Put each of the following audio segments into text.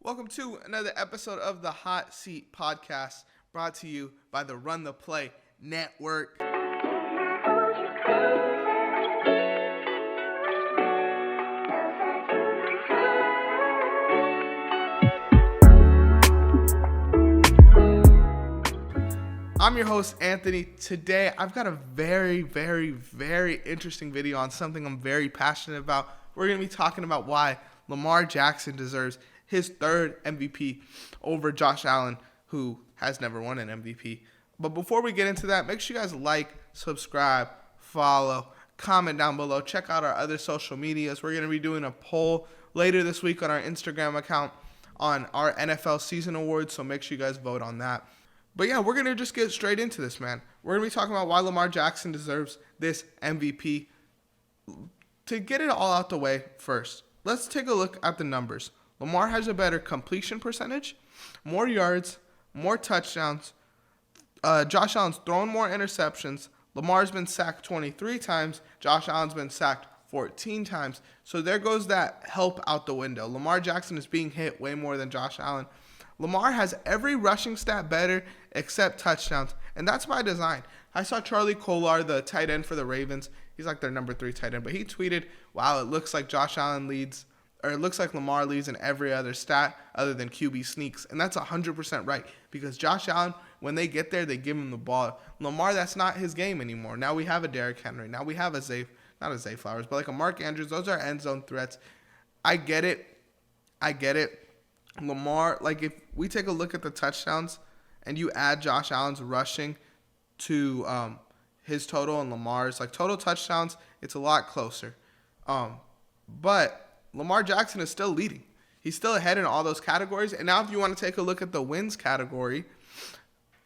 Welcome to another episode of the Hot Seat Podcast, brought to you by the Run the Play Network. I'm your host, Anthony. Today, I've got a very interesting video on something I'm very passionate about. We're going to be talking about why Lamar Jackson deserves his third MVP over Josh Allen, who has never won an MVP. But before we get into that, make sure you guys like, subscribe, follow, comment down below. Check out our other social medias. We're going to be doing a poll later this week on our Instagram account on our NFL season awards, so make sure you guys vote on that. But yeah, we're going to just get straight into this, man. We're going to be talking about why Lamar Jackson deserves this MVP. To get it all out the way first, let's take a look at the numbers. Lamar has a better completion percentage, more yards, more touchdowns. Josh Allen's thrown more interceptions. Lamar's been sacked 23 times. Josh Allen's been sacked 14 times. So there goes that help out the window. Lamar Jackson is being hit way more than Josh Allen. Lamar has every rushing stat better except touchdowns, and that's by design. I saw Charlie Kolar, the tight end for the Ravens. He's like their number 3 tight end, but he tweeted, wow, it looks like it looks like Lamar leads in every other stat other than QB sneaks, and that's 100% right, because Josh Allen, when they get there, they give him the ball. Lamar, that's not his game anymore. Now we have a Derrick Henry. Now we have not a Zay Flowers, but like a Mark Andrews. Those are end zone threats. I get it. Lamar, like if we take a look at the touchdowns and you add Josh Allen's rushing to his total and Lamar's, like total touchdowns, it's a lot closer. But Lamar Jackson is still leading. He's still ahead in all those categories. And now if you want to take a look at the wins category,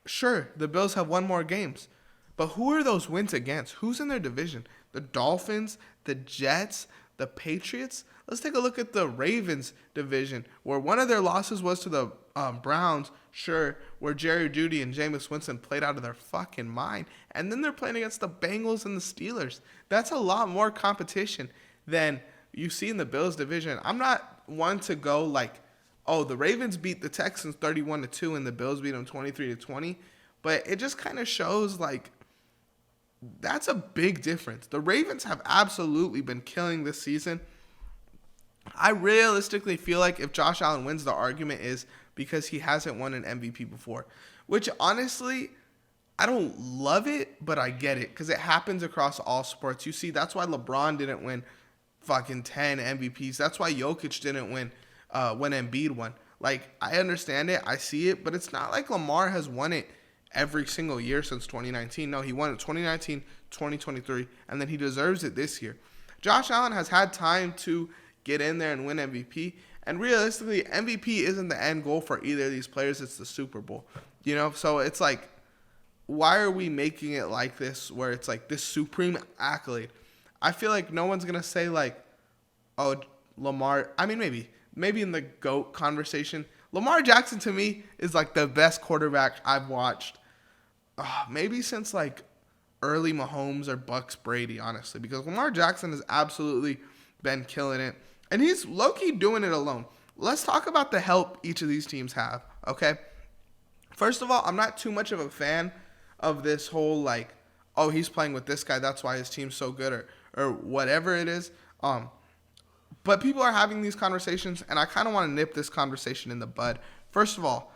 sure, the Bills have won more games. But who are those wins against? Who's in their division? The Dolphins, the Jets, the Patriots? Let's take a look at the Ravens division, where one of their losses was to the Browns, sure, where Jerry Jeudy and Jameis Winston played out of their fucking mind. And then they're playing against the Bengals and the Steelers. That's a lot more competition than you see in the Bills division. I'm not one to go like, oh, the Ravens beat the Texans 31-2 and the Bills beat them 23-20. But it just kind of shows like that's a big difference. The Ravens have absolutely been killing this season. I realistically feel like if Josh Allen wins, the argument is because he hasn't won an MVP before, which honestly, I don't love it, but I get it because it happens across all sports. You see, that's why LeBron didn't win fucking 10 MVPs. That's why Jokic didn't win when Embiid won. Like, I understand it. I see it, but it's not like Lamar has won it every single year since 2019. No, he won it 2019, 2023, and then he deserves it this year. Josh Allen has had time to get in there and win MVP. And realistically, MVP isn't the end goal for either of these players. It's the Super Bowl. You know, so it's like, why are we making it like this, where it's like this supreme accolade? I feel like no one's going to say like, oh, Lamar. I mean, maybe in the GOAT conversation, Lamar Jackson to me is like the best quarterback I've watched. Maybe since like early Mahomes or Bucks Brady, honestly, because Lamar Jackson has absolutely been killing it. And he's low-key doing it alone. Let's talk about the help each of these teams have, okay? First of all, I'm not too much of a fan of this whole, like, oh, he's playing with this guy, that's why his team's so good, or whatever it is. But people are having these conversations, and I kind of want to nip this conversation in the bud. First of all,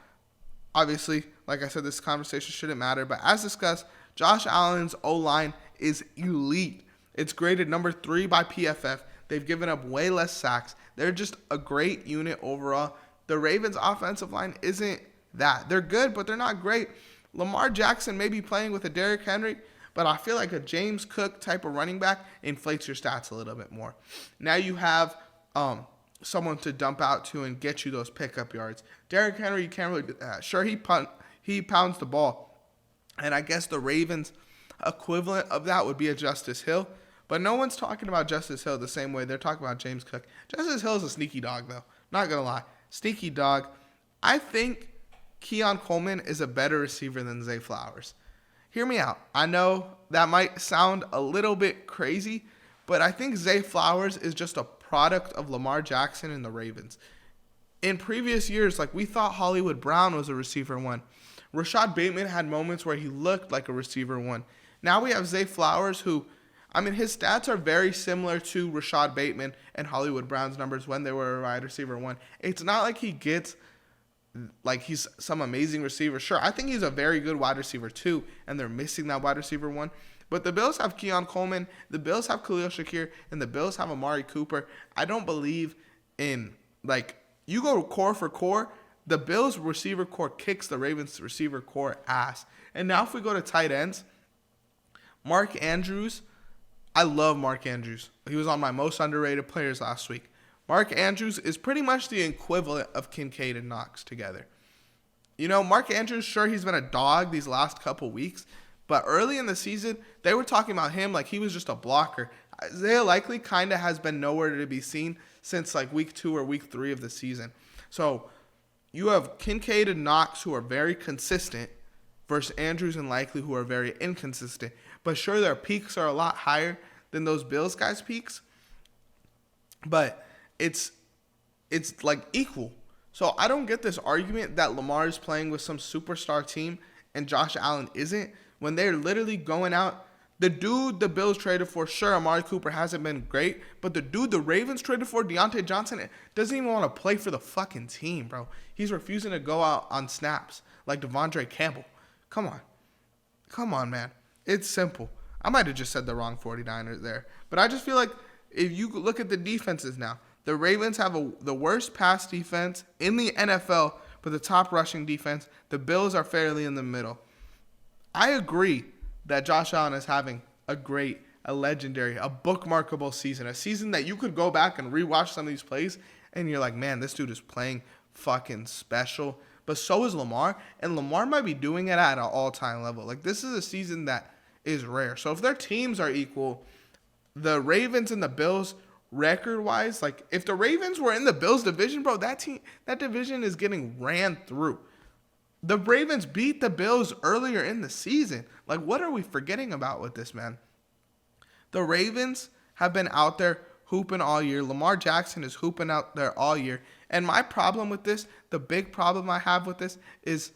obviously, like I said, this conversation shouldn't matter. But as discussed, Josh Allen's O-line is elite. It's graded number 3 by PFF. They've given up way less sacks. They're just a great unit overall. The Ravens' offensive line isn't that. They're good, but they're not great. Lamar Jackson may be playing with a Derrick Henry, but I feel like a James Cook type of running back inflates your stats a little bit more. Now you have someone to dump out to and get you those pickup yards. Derrick Henry, you can't really do that. Sure, he pounds the ball. And I guess the Ravens' equivalent of that would be a Justice Hill. But no one's talking about Justice Hill the same way they're talking about James Cook. Justice Hill is a sneaky dog, though. Not going to lie. Sneaky dog. I think Keon Coleman is a better receiver than Zay Flowers. Hear me out. I know that might sound a little bit crazy, but I think Zay Flowers is just a product of Lamar Jackson and the Ravens. in previous years, like we thought Hollywood Brown was a receiver one. Rashad Bateman had moments where he looked like a receiver one. Now we have Zay Flowers, who, I mean, his stats are very similar to Rashad Bateman and Hollywood Brown's numbers when they were a wide receiver one. It's not like he gets, like he's some amazing receiver. Sure, I think he's a very good wide receiver too, and they're missing that wide receiver one. But the Bills have Keon Coleman, the Bills have Khalil Shakir, and the Bills have Amari Cooper. I don't believe in, like, you go core for core, the Bills receiver core kicks the Ravens receiver core ass. And now if we go to tight ends, Mark Andrews, I love Mark Andrews. He was on my most underrated players last week. Mark Andrews is pretty much the equivalent of Kincaid and Knox together. You know, Mark Andrews, sure, he's been a dog these last couple weeks, but early in the season, they were talking about him like he was just a blocker. Isaiah Likely kind of has been nowhere to be seen since like week 2 or week 3 of the season. So you have Kincaid and Knox who are very consistent versus Andrews and Likely who are very inconsistent. But sure, their peaks are a lot higher than those Bills guys' peaks. But it's like equal. So I don't get this argument that Lamar is playing with some superstar team and Josh Allen isn't, when they're literally going out. The dude the Bills traded for, sure, Amari Cooper hasn't been great, but the dude the Ravens traded for, Deontay Johnson, doesn't even want to play for the fucking team, bro. He's refusing to go out on snaps like Devondre Campbell. Come on, man. It's simple. I might have just said the wrong 49ers there, but I just feel like if you look at the defenses now, the Ravens have the worst pass defense in the NFL, but the top rushing defense. The Bills are fairly in the middle. I agree that Josh Allen is having a legendary, a bookmarkable season, a season that you could go back and rewatch some of these plays, and you're like, man, this dude is playing fucking special. But so is Lamar, and Lamar might be doing it at an all-time level. Like, this is a season that is rare. So if their teams are equal, the Ravens and the Bills, record-wise, like, if the Ravens were in the Bills division, bro, that division is getting ran through. The Ravens beat the Bills earlier in the season. Like, what are we forgetting about with this, man? The Ravens have been out there hooping all year. Lamar Jackson is hooping out there all year. And my problem with this, the big problem I have with this, is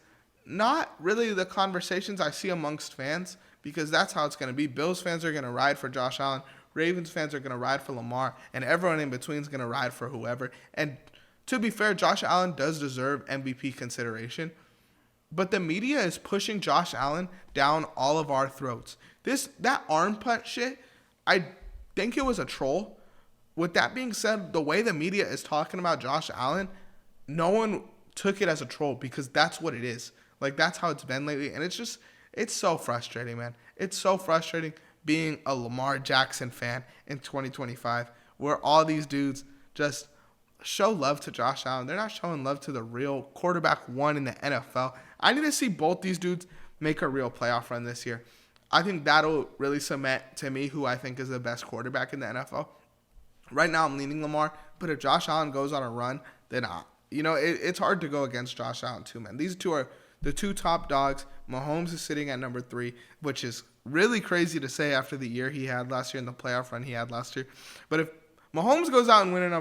not really the conversations I see amongst fans, because that's how it's going to be. Bills fans are going to ride for Josh Allen. Ravens fans are going to ride for Lamar. And everyone in between is going to ride for whoever. And to be fair, Josh Allen does deserve MVP consideration. But the media is pushing Josh Allen down all of our throats. That arm punt shit, I think it was a troll. With that being said, the way the media is talking about Josh Allen, no one took it as a troll, because that's what it is. Like, that's how it's been lately. And it's so frustrating, man. It's so frustrating being a Lamar Jackson fan in 2025, where all these dudes just show love to Josh Allen. They're not showing love to the real quarterback one in the NFL. I need to see both these dudes make a real playoff run this year. I think that'll really cement to me who I think is the best quarterback in the NFL. Right now, I'm leaning Lamar, but if Josh Allen goes on a run, then it's hard to go against Josh Allen too, man. These two are the two top dogs. Mahomes is sitting at number 3, which is really crazy to say after the year he had last year and the playoff run he had last year. But if Mahomes goes out and wins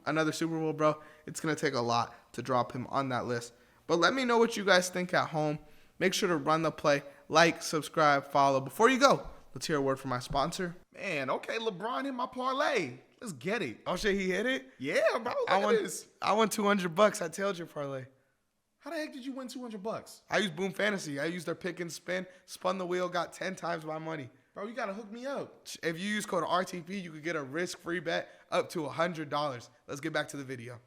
another Super Bowl, bro, it's going to take a lot to drop him on that list. But let me know what you guys think at home. Make sure to run the play, like, subscribe, follow. Before you go, let's hear a word from my sponsor. Man, okay, LeBron hit my parlay. Let's get it. Oh, shit, he hit it? Yeah, bro. Look at this. I won $200. I tailed your parlay. How the heck did you win $200? I used Boom Fantasy. I used their pick and spin, spun the wheel, got 10 times my money. Bro, you got to hook me up. If you use code RTP, you could get a risk-free bet up to $100. Let's get back to the video.